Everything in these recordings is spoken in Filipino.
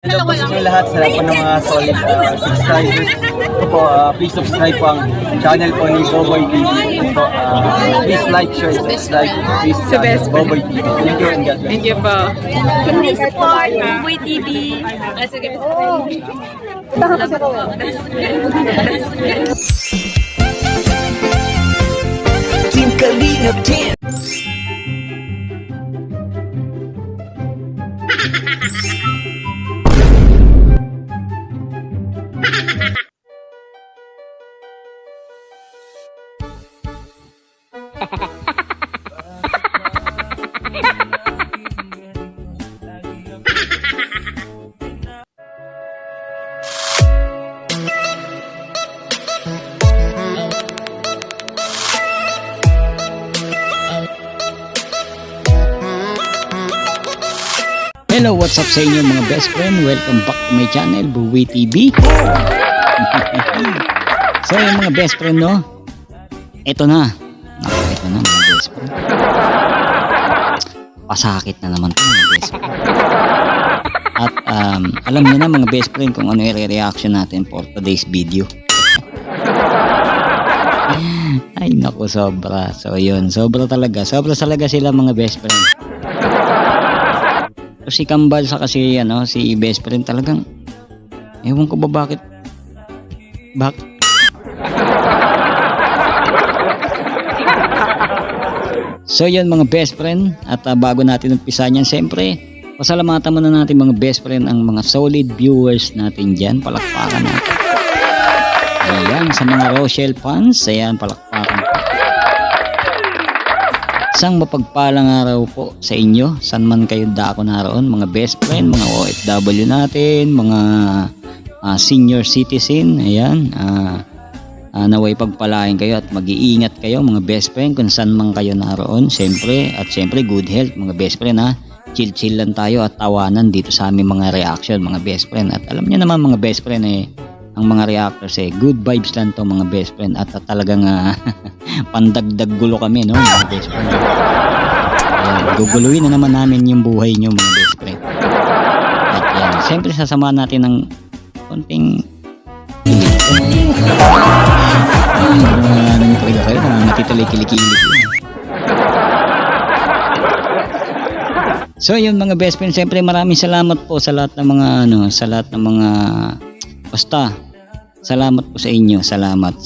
Hello po sa inyo lahat, sa lahat po ng mga solid subscribers. Ito po, please subscribe po ang channel po ni Boboy TV. Ito, please like, share, subscribe. Please channel Boboy TV. Thank you and God bless. Thank you po. Please support Boboy TV. Sige. Team Kalingap Team. Hello, what's up sa inyo mga best friend? Welcome back to my channel, Boboy TV. So yung mga best friend, no? Ito na. Ito na mga best friend. Pasakit na naman ito mga best friend. At alam niyo na mga best friend kung ano yung reaction natin for today's video. Ay naku, sobra. So yun, sobra talaga sila mga best friend. So, si Kambal sa kasi si best friend talagang ewan ko ba bakit so yun mga best friend at bago natin umpisa niyan, siyempre pasalamatan muna natin mga best friend ang mga solid viewers natin dyan. Palakpakan natin. Ayan, sa mga Rochelle fans, ayan, palakpakan. Isang mapagpalang araw po sa inyo, saan man kayo dako naroon, mga best friend, mga OFW natin, mga senior citizen, ayan, naway pagpalain kayo at mag-iingat kayo mga best friend kung saan man kayo naroon, siyempre, at siyempre good health mga best friend ha, chill lang tayo at tawanan dito sa aming mga reaction mga best friend. At alam niyo naman mga best friend ang mga reactors good vibes lang to mga best friend at talagang pandagdag gulo kami no mga best friend. Guguluhin na naman namin yung buhay nyo mga best friend. At yan, siyempre sasamahan natin ng konting talaga kayo na matituloy-kilikili. So yun mga best friend, siyempre maraming salamat po sa lahat ng mga basta salamat po sa inyo. Salamat.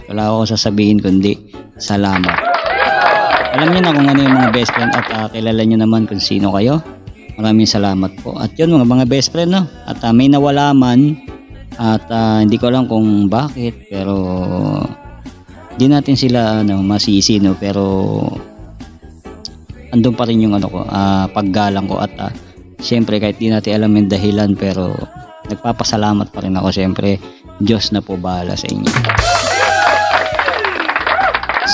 Wala ako sasabihin kundi salamat. Alam niyo na kung ano yung mga best friend at kilala niyo naman kung sino kayo. Maraming salamat po. At yun mga best friend no. At may nawala man at hindi ko alam kung bakit pero di natin sila masisi no, pero andun pa rin yung paggalang ko at siyempre kahit di natin alam yung dahilan pero nagpapasalamat pa rin ako. Siyempre Diyos na po bahala sa inyo.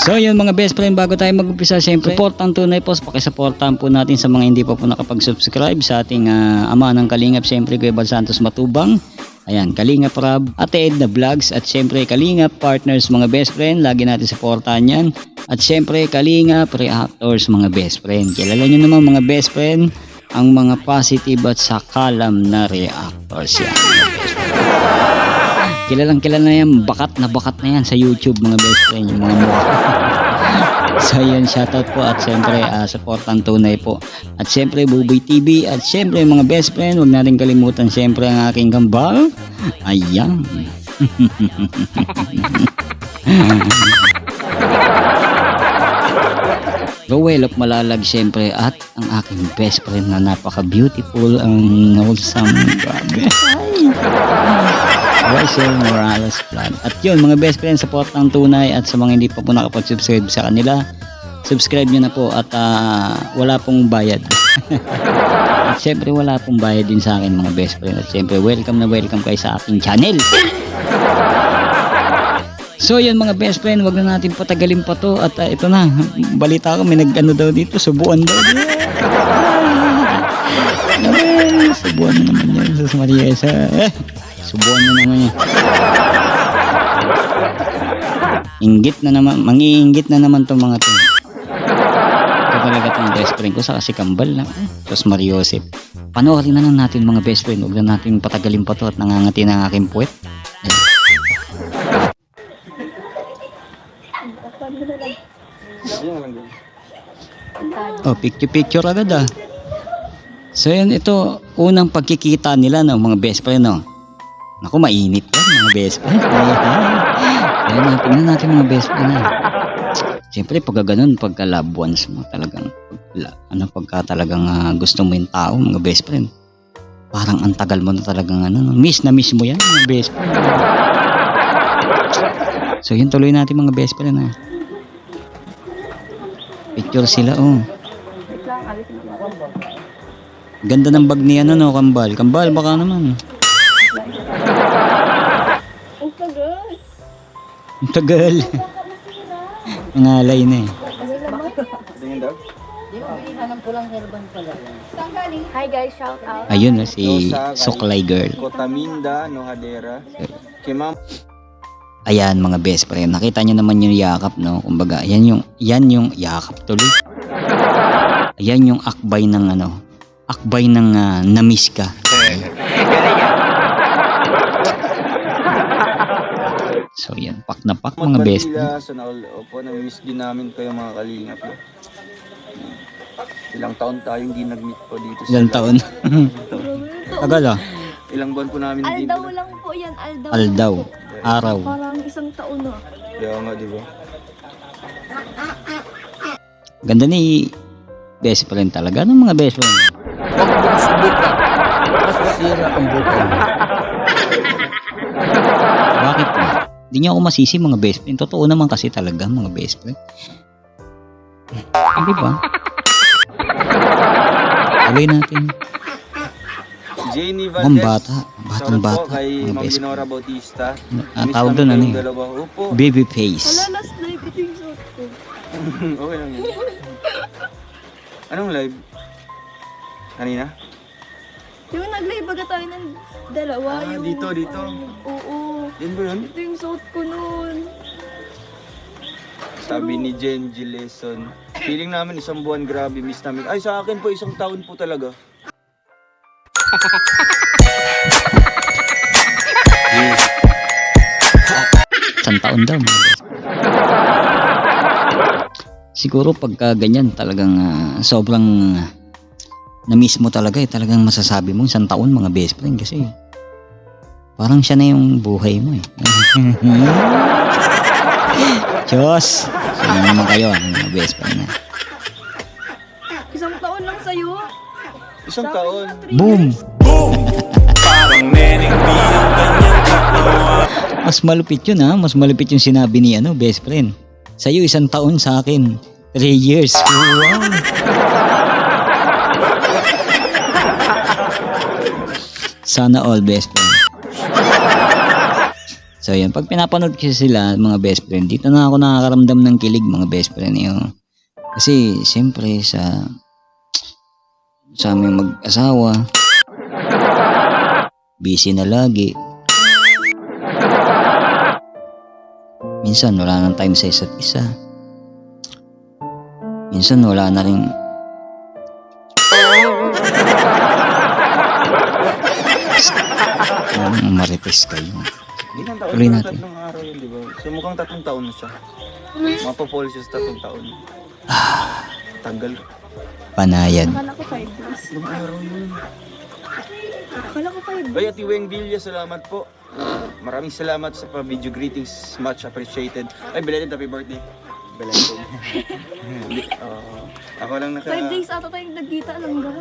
So yun mga best friend, bago tayo mag-umpisa, siyempre supportan tunay po, pakisuportahan po natin sa mga hindi pa po nakapag-subscribe sa ating ama ng Kalingap, siyempre Kuya Bal Santos Matubang, ayan, Kalingap Rab, Ate Edna Vlogs, at siyempre Kalingap Partners mga best friend, lagi natin supportahan yan. At siyempre Kalingap Reactors mga best friend, kilala nyo naman mga best friend ang mga positive at sakalam na reactors yan. Kilalang kilala na yan, bakat na yan sa YouTube mga best friend, yung mga mukha. So yun, shoutout po at siyempre supportan tunay po. At siyempre Boboy TV at siyempre mga best friend, huwag natin kalimutan siyempre ang aking Kambal. Ayan. Rowell of Malalag siyempre at ang aking best friend na napaka-beautiful, ang wholesome, grabe. Rachel Morales Plan. At yun mga best friend, support ng tunay at sa mga hindi pa po nakapag-subscribe sa kanila, subscribe nyo na po at wala pong bayad. At siyempre wala pong bayad din sa akin mga best friend. At siyempre welcome kayo sa aking channel. So yun mga best friend, wag na natin patagalin pa to at ito na, balita ko may nag-ano daw dito, subuan daw. Subuan na naman yan sa Maria subuan na naman yan. Inggit na naman, mangiinggit na naman tong mga to. talaga itong best friend ko sa si Kambal na. Diyos Mariosep. Panoorin na lang natin mga best friend. Huwag na natin patagalin pa to at nangangati na ang aking puwet. Oh, picture agad ah. So yan, ito unang pagkikita nila ng mga best friend, no. Naku, mainit yan mga best friend. Ayan, tingnan natin mga best friend na. Siyempre pag ganun, pagka loved ones mo talagang pagka talagang gusto mo yung tao, mga best friend. Parang ang tagal mo na talagang miss na miss mo yan mga best friend. So yun, tuloy natin mga best friend na. Picture sila, oh. Ganda ng bag ni no, Kambal. Kambal, baka naman. Ang tagal. Ang tagal. Nangalay na eh. Hi guys, shout out. Ayun na si Suklay Girl. Cotaminda, Nojadera. Kay ma'am. Ayan mga best friend. Nakita niyo naman yung yakap, no? Kumbaga, yan yung yakap tuloy. Ayan yung akbay ng akbay ng na-miss ka. So yan, pak na pak mga best friend. Sana all, opo, na-miss din namin kayo mga kalingap. No? Ilang taon tayong di nag-meet po dito. Ilang taon? Tagal ah. Ilang buwan po namin din. Aldaw lang po yan, aldaw. Aldaw. Araw. Parang isang taon na. Kaya nga, di ba? Ganda ni best friend talaga. Anong mga best friend? Huwag mong subukan. Masisira ang buhay mo. Bakit ba? Hindi niya ako masisi mga best friend. Totoo naman kasi talaga mga best friend. Hindi ba? Tuloy natin. Jenny Ang Valdez. bata. Batang Shoutout po bata. kay Mga Ma'am best friend. Dinora Bautista. Miss Tawag namin doon kayong dalawa. Opo. Baby face. Last live ito yung suot ko. Okay lang yun. Anong live? Kanina? Yung nag-live baga tayo ng dalawa. Ah, yung, dito. Oo. Yan ba yun? Ito yung suot ko noon. Sabi ni Jen Gileson. Feeling namin isang buwan, grabe, miss namin. Ay, sa akin po, isang taon po talaga. Isang taon daw mga best friend. Siguro pagka ganyan talagang sobrang na-miss mo talaga talagang masasabi mo isang taon mga best friend kasi parang siya na yung buhay mo eh. Diyos! Sino naman kayo mga best friend na? Isang taon lang sa'yo. Isang taon. Boom! Mas malupit yun ha. Mas malupit yung sinabi ni best friend. Sa'yo isang taon, sa akin 3 years. Wow! Sana all best friend. So yan, pag pinapanood kasi sila mga best friend, dito na ako nakakaramdam ng kilig mga best friend yun. Kasi siyempre sa aming mag-asawa, busy na lagi. Minsan wala nang time sa isa't isa. Minsan wala na rin marites kayo. Ilang taon Tuloy na natin. tatlong araw yun, di ba? So mukhang 3 taon na siya. Mapapol siya sa 3 taon. Tagal. Panayan. Akala ko 5 days. Ilang araw yun. Akala ko 5 days. Ay, Ati Weng Villa, salamat po. Maraming salamat sa pa-video greetings. Much appreciated. Ay, belated happy birthday. Belated. Ako lang 5 days ata tayong nagkita lang ba?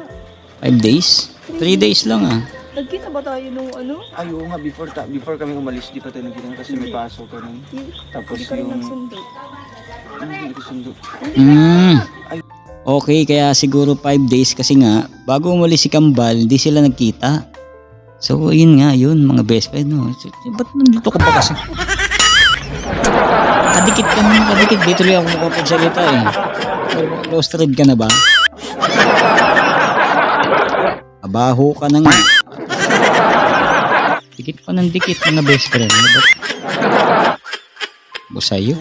5 days? 3 days lang ah. Nagkita ba tayo nung ano? Ay, oo nga, before kami umalis, di pa tayo nagkita kasi may pasok kami. Tapos Hindi ka rin yung... nagsundo. Hindi ko sundo. Okay, kaya siguro 5 days kasi nga, bago umalis si Kambal, hindi sila nagkita. So, yun nga, yun, mga best friend, no? So, ba't nandito ka pa kasi? Kadikit ka naman, kadikit. Dito lang ako makapagsalita eh. Close thread ka na ba? Abaho ka na nga. Dikit pa ng dikit, mga best friend. Ba't? Busayo.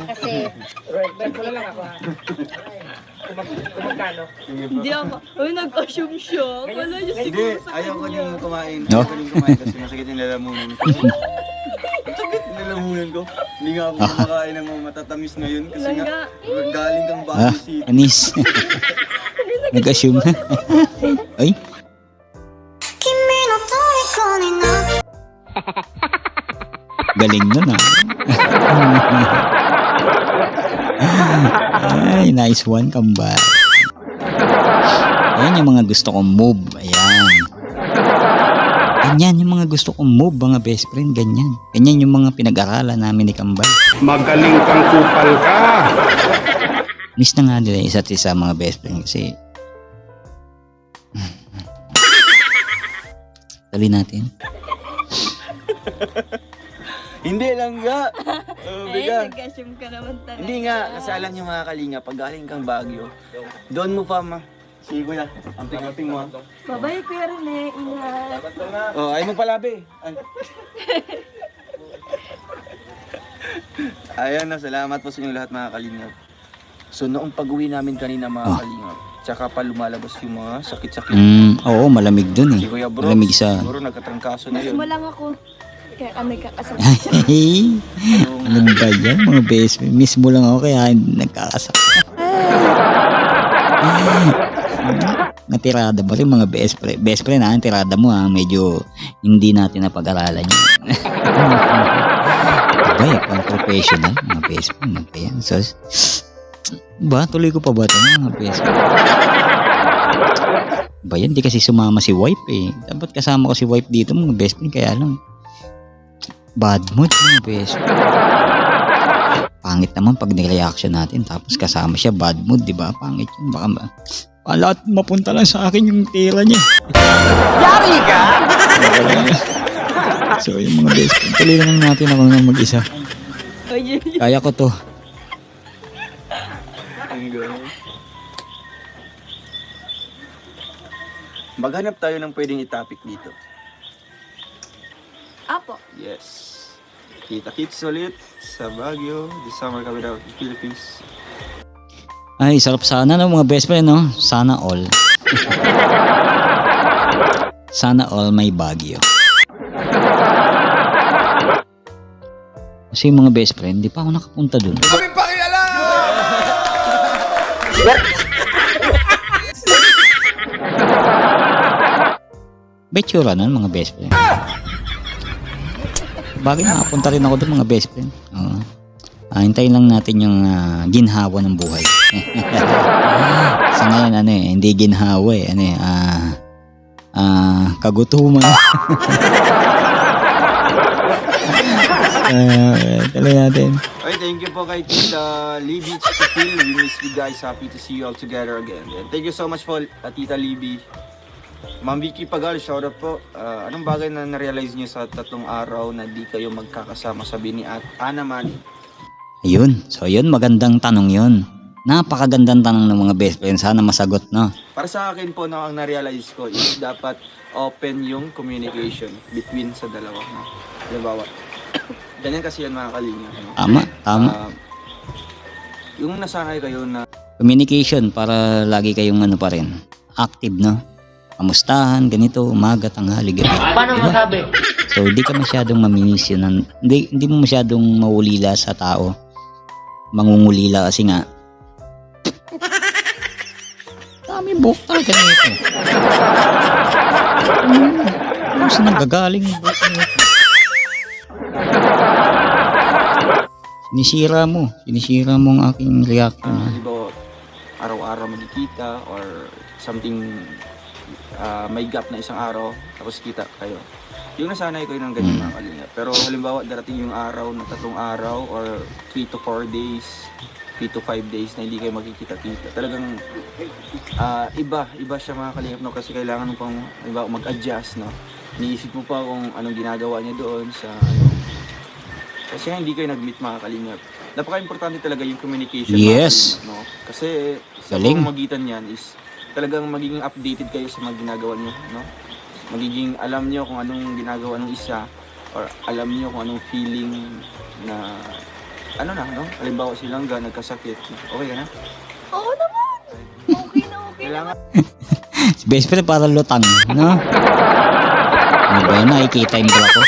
Hindi ako. Uy, nag-assume siya. Akala niya Hindi, siguro sa ayaw ko kanya. din kumain. No? Ayaw ko din kumain kasi masakit yung lalamunan ko. Ang sakit yung lalamunan ko. Hindi nga ako kumakain ng mga matatamis ngayon kasi nga galing kang Baguio City. Anis. Nag-assume na. Ay, galing nun ah. Ay, nice one, kambal. Ayan yung mga gusto kong move. Ayan. Ganyan yung mga gusto kong move, mga best friend. Ganyan. Ganyan yung mga pinag-aralan namin ni Kambal. Magaling kang kupal ka. Miss na nga nila isa't isa, mga best friend. Kasi dali natin. Hindi lang nga. Ay, nag-assume ka naman talaga. Hindi nga, kasi alam niyo mga kalinga, pag galing kang Baguio, doon mo pa si Kuya, ang ping-ping mo. Babay, Kuya Rene. Ingat. Oh, ay mo palabi. Ay. Ayan na, salamat po sa inyo lahat mga kalingap. So noong pag-uwi namin kanina mga kalingap, tsaka pa lumalabas yung mga sakit-sakit. Oo, malamig dun eh. Si Kuya Bro, Malamig sa... siguro nagkatrangkaso na Mas yun. mo lang ako. Kaya kami kakasama. Ano ba yan, mga best friend? Miss mo lang ako kaya nagkakasakit. Natirada ba rin mga best friend? Best friend ha, tirada mo ha, medyo hindi natin napag-aralan yun. Diba yan, pang professional, mga best friend. Ano ba yan? So, ba, tuloy ko pa ba ito mga best friend? Ba yan, di kasi sumama si wife eh. Dapat kasama ko si wife dito mga best friend, kaya lang. Bad mood mga best friend. Pangit naman pag ni-reaction natin tapos kasama siya bad mood, di ba? Pangit yun. Baka lahat mapunta lang sa akin yung tira niya. Yari ka! So yung mga best friend, tuloy lang natin ako nang mag-isa. Kaya ko to. Maghanap tayo ng pwedeng i-topic dito. Apo. Yes. Kita-kits ulit sa Baguio. This summer kami daw in Philippines. Ay, sarap sana no mga best friend no? Sana all. Sana all may Baguio. Kasi yung mga best friend, di pa ako nakapunta dun. Betsura nun mga best friend. Bakit nakapunta rin ako dun mga best friend? Oo. Hintayin lang natin yung ginhawa ng buhay. Sa ngayon ano eh, hindi ginhawa eh, ano eh, kagutuman. Tuloy natin. Okay, thank you po kay Tita Libby to feel. We miss you guys. Happy to see you all together again. And thank you so much po, Tita Libby. Ma'am Vicky Pagal, shout out po. Anong bagay na na-realize niyo sa 3 araw na di kayo magkakasama sa Bini at Ana Manny? Ayun. So yun, magandang tanong yun. Napakagandang tanong ng mga best friends. Sana masagot, no? Para sa akin po, ang na-realize ko is dapat open yung communication between sa dalawa. No? Halimbawa, ganyan kasi yan mga kalinga. No? Tama. Yung nasanay kayo na Communication para lagi kayong ano pa rin. Active, no? Kamustahan, ganito, umaga, tanghali, gabi. Paano masabi? So, hindi ka masyadong maminis yun. Hindi mo masyadong maulila sa tao. Mangungulila kasi nga. Dami buhok talaga nito. Ano saan nagagaling yung buhok nito? Sinisira mo ang aking reaction. halimbawa, araw-araw magkikita or something, may gap na isang araw tapos kita kayo. Yung nasanay ko yun ng ganyan mga kalinga. Pero halimbawa darating yung araw na 3 araw or 3 to 4 days, 3 to 5 days na hindi kayo magkikita-kita. Talagang iba siya mga kalinga, no? Kasi kailangan mo pang halimbawa mag-adjust, no? Iniisip mo pa kung anong ginagawa niya doon sa ano. Kasi hindi kayo nag-meet mga kalinga. Napaka-importante talaga yung communication. Yes. Mga kalinga, no? Kasi sa Galing. pamamagitan niyan is talagang magiging updated kayo sa mga ginagawa niyo, no? Magiging alam niyo kung anong ginagawa ng isa or alam niyo kung anong feeling na ano na, no? Halimbawa si Langga nagkasakit. Okay ka na? Oo naman. Kailangan Si best friend parang lutang, no? Ano ba yan? Nakikita yung bra ko.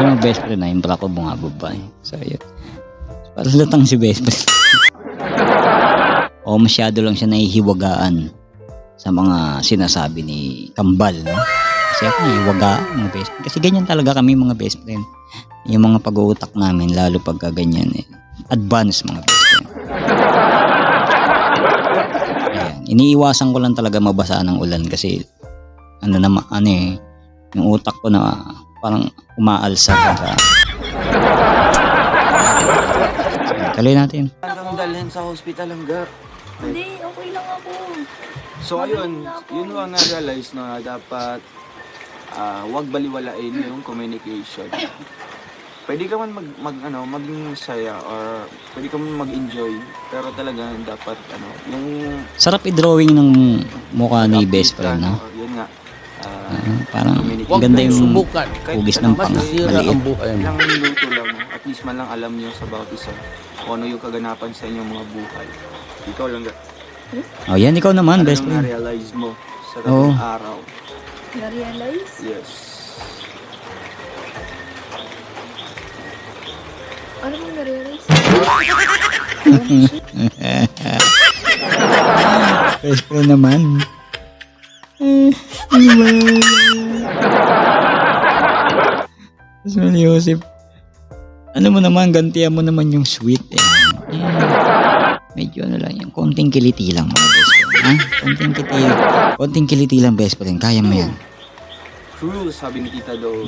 Yung best friend na yung bra ko bumababa eh. So yun. Parang lutang si best friend. O masyado lang siya nahihiwagaan sa mga sinasabi ni Kambal, no? Kasi ako nahihiwagaan mga best friend. Kasi ganyan talaga kami mga best friend. Yung mga pag-uutak namin, lalo pagka ganyan eh. Advance mga best friend. Ayan. Iniiwasan ko lang talaga mabasa ng ulan kasi ano eh, yung utak ko na parang umaalsa pagka. So, tuloy natin. kang dalhin sa hospital hanggang. Hindi, okay lang ako. So ayun, yun lang na-realize na dapat wag baliwalain yung communication. Pwede ka man maging saya or pwede ka man mag-enjoy, pero talaga dapat yung Sarap i-drawing ng mukha ni best friend, no? Yun nga. Parang Communication. Huwag ganda mong yung subukan. hugis ng panga. Masisira ang Maliit. buhay mo. Ilang minuto lang, at least man lang alam nyo sa bawat isa kung ano yung kaganapan sa inyong mga buhay. Ikaw lang Oh, yan ikaw naman, best friend. na-realize mo sa Oo. tatlong araw. Na-realize? Yes. Ano bang na-realize? Best friend naman. Tapos man, Yosef. Ano mo naman, gantihan mo naman yung sweet. Medyo ano lang yan. Konting kiliti lang mga best friend. Ha? Konting kiliti lang best friend. Kaya mo yan. True, sabi ni Tita Do.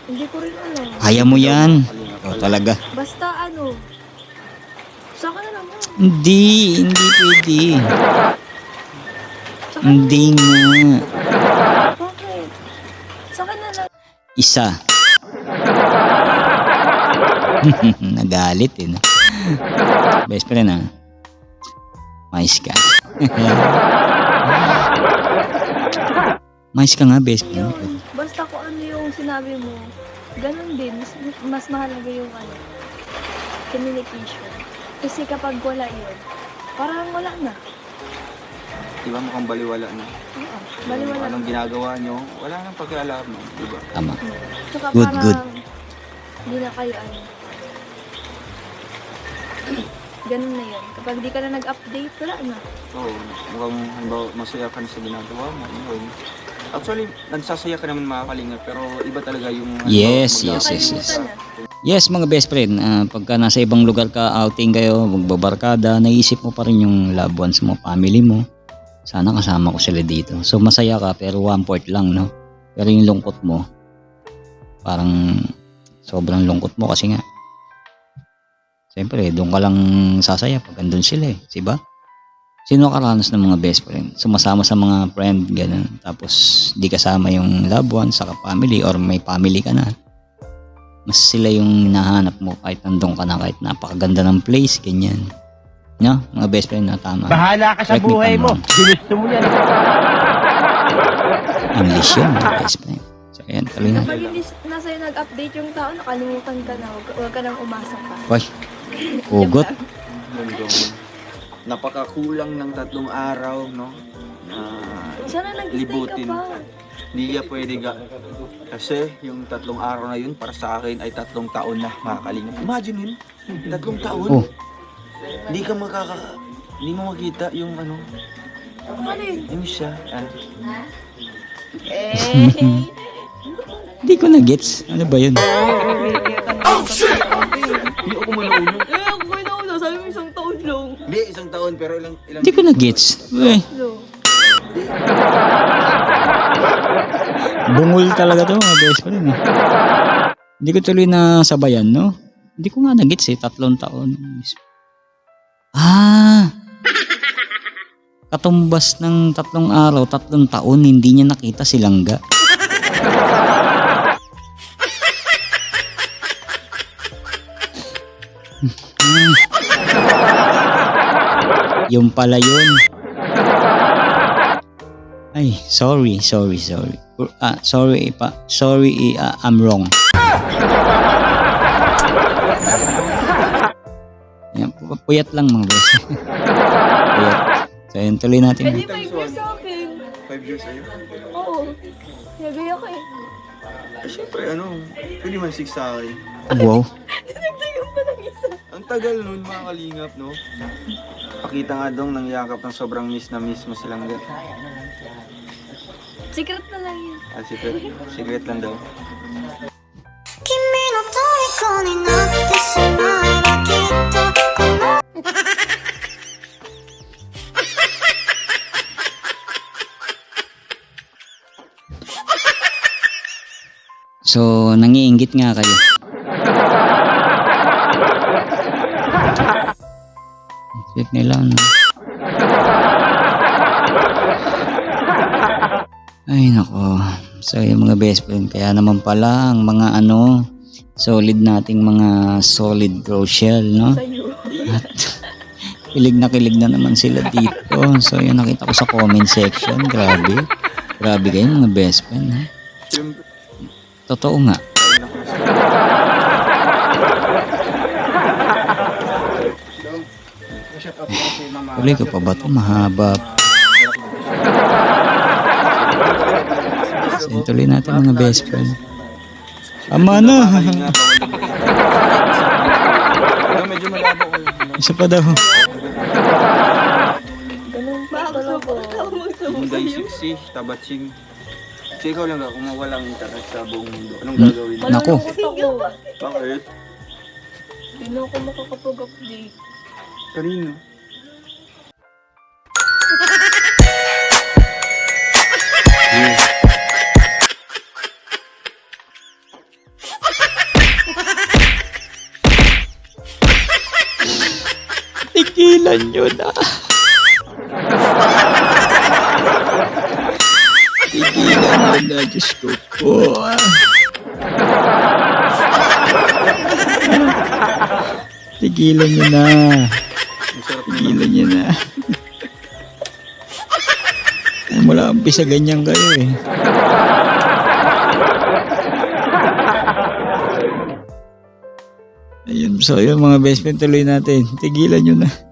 Hindi ko rin alam. Kaya mo yan. Oh, talaga. Basta saka na naman. Hindi pwede. Saka na Hindi nga. Bakit? Saka na lang. Isa. Nagalit eh. No? Best friend ah. Mais ka. Mais ka nga best friend. Basta kung ano yung sinabi mo, ganun din. Mas mahalaga yung communication. Kasi kapag wala yun, parang wala na. Diba mukhang baliwala na. Oo, baliwala Anong na. ginagawa nyo, wala nang pag-alam mo. Diba? Tama. Tsaka Good, parang, good. hindi na kayo ganun na yun. Kapag di ka na nag-update, wala na. So, mukhang halimbawa, masaya ka na sa ginagawa mo. Yun. Actually, nagsasaya ka naman mga kalingap, pero iba talaga yung... Yes, mag- yes. Nakalimutan na. Yes mga best friend, pagka nasa ibang lugar ka, outing kayo, magbabarkada, naisip mo pa rin yung loved ones mo, family mo. Sana kasama ko sila dito. So masaya ka pero 1/4 lang, no? Pero yung lungkot mo, parang sobrang lungkot mo kasi nga, siyempre, doon ka lang sasaya pag andun sila eh, diba? Sino karanas ng mga best friend? Sumasama sa mga friend, ganun. Tapos di kasama yung loved ones, saka family, or may family ka na. Mas sila yung hinahanap mo kahit nandun ka na, kahit napakaganda ng place, ganyan. No? Mga best friend na tama. Bahala ka sa Correct me buhay if I'm mo. wrong. Ginusto mo yan. English yun, mga best friend. So, ayan, tuloy na. Kapag hindi na sa'yo nag-update yung tao, nakalimutan ka na. Huwag ka nang umasa pa. Uy, ugot. Napakakulang ng 3 araw, no? Sana nag-stay ka Libutin. pa. Hindi ka pwede kasi yung 3 araw na yun para sa akin ay 3 taon na makakalingap. Imagine yun, 3 taon. Oh. Hindi mo makita yung Ano yun? yung siya. Hindi ko na gets. Ano ba yun? Hindi ako manuulo. Ako kayo na sabi mo 1 taon lang. Hindi, 1 taon pero ilang Hindi ko na gets. Uy, bungol talaga to mga best friend eh. Hindi ko tuloy na sabayan, no? Hindi ko nga na gets eh. 3 taon. Katumbas ng 3 araw, 3 taon, hindi niya nakita si Langga. Yung pala yun. Ay, sorry. Sorry, I'm wrong. Yan po. Puyat lang mga best. Puyat. So yun, tuloy natin. Pwede 5 years sa akin. 5 years sa'yo. Oo. Nagaya ka eh. Siyempre, pwede man 6 sa akin. Wow. Nagtagang pa ng isa. Ang tagal nun, mga kalingap, no? Pakita nga dong nangyakap ng sobrang miss na miss mo silang Secret na lang yun. secret lang daw. 君の虜になってしまえばきっとこの So, nangiinggit nga kayo. Sweet nila, no? Ay, nako. So, yung mga best friend, kaya naman pala ang mga solid nating mga solid Rochelle, no? Sa'yo. At kilig na naman sila dito. So, yun nakita ko sa comment section. Grabe. Grabe kayo mga best friend, ha? Siyempre, Totoo nga. Tuloy ko pa ba ito? Mahaba. So, tuloy natin mga best friend. Ama na! kalingap, medyo malabo ko. Isa pa daw. Ganun pa ako. Munday siksi, tabatsing. Kasi ikaw lang kung mawalang internet sa buong mundo. Anong gagawin mo? Nako. Ako. Bakit? Hindi na ako makakapag-update. Kanino? Tigilan nyo na. Tigilan nyo na. Diyos ko po. Tigilan nyo na. Masarap Tigilan nyo na. Ay, mula umpisa ganyan kayo eh. Ayun, so yun mga best friend, tuloy natin. Tigilan nyo na.